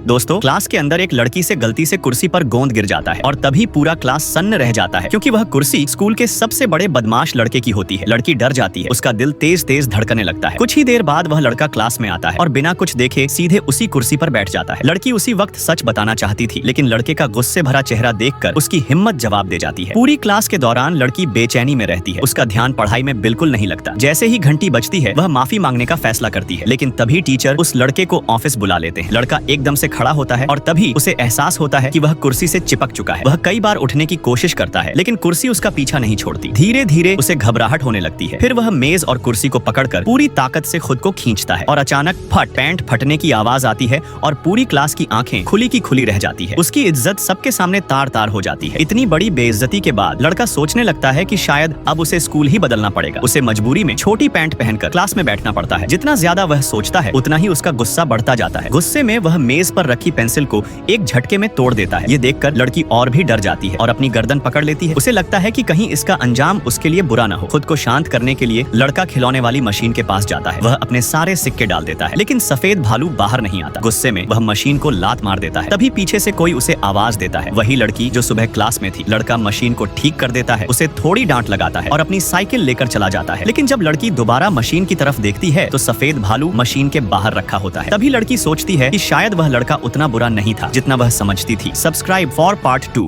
दोस्तों, क्लास के अंदर एक लड़की से गलती से कुर्सी पर गोंद गिर जाता है और तभी पूरा क्लास सन्न रह जाता है, क्योंकि वह कुर्सी स्कूल के सबसे बड़े बदमाश लड़के की होती है। लड़की डर जाती है, उसका दिल तेज तेज धड़कने लगता है। कुछ ही देर बाद वह लड़का क्लास में आता है और बिना कुछ देखे सीधे उसी कुर्सी पर बैठ जाता है। लड़की उसी वक्त सच बताना चाहती थी, लेकिन लड़के का गुस्से भरा चेहरा देखकर उसकी हिम्मत जवाब दे जाती है। पूरी क्लास के दौरान लड़की बेचैनी में रहती है, उसका ध्यान पढ़ाई में बिल्कुल नहीं लगता। जैसे ही घंटी बजती है, वह माफी मांगने का फैसला करती है, लेकिन तभी टीचर उस लड़के को ऑफिस बुला लेते हैं। लड़का एकदम से खड़ा होता है और तभी उसे एहसास होता है कि वह कुर्सी से चिपक चुका है। वह कई बार उठने की कोशिश करता है, लेकिन कुर्सी उसका पीछा नहीं छोड़ती। धीरे धीरे उसे घबराहट होने लगती है। फिर वह मेज और कुर्सी को पकड़कर पूरी ताकत से खुद को खींचता है और अचानक फट पैंट फटने की आवाज आती है और पूरी क्लास की आंखें खुली की खुली रह जाती है। उसकी इज्जत सबके सामने तार तार हो जाती है। इतनी बड़ी बेइज्जती के बाद लड़का सोचने लगता है कि शायद अब उसे स्कूल ही बदलना पड़ेगा। उसे मजबूरी में छोटी पैंट पहनकर क्लास में बैठना पड़ता है। जितना ज्यादा वह सोचता है, उतना ही उसका गुस्सा बढ़ता जाता है। गुस्से में वह मेज पर रखी पेंसिल को एक झटके में तोड़ देता है। ये देखकर लड़की और भी डर जाती है और अपनी गर्दन पकड़ लेती है। उसे लगता है कि कहीं इसका अंजाम उसके लिए बुरा न हो। खुद को शांत करने के लिए लड़का खिलौने वाली मशीन के पास जाता है। वह अपने सारे सिक्के डाल देता है, लेकिन सफेद भालू बाहर नहीं आता। गुस्से में वह मशीन को लात मार देता है। तभी पीछे से कोई उसे आवाज देता है। वही लड़की जो सुबह क्लास में थी। लड़का मशीन को ठीक कर देता है, उसे थोड़ी डांट लगाता है और अपनी साइकिल लेकर चला जाता है। लेकिन जब लड़की दोबारा मशीन की तरफ देखती है तो सफेद भालू मशीन के बाहर रखा होता है। तभी लड़की सोचती है कि शायद वह लड़का उतना बुरा नहीं था जितना वह समझती थी। Subscribe for part 2।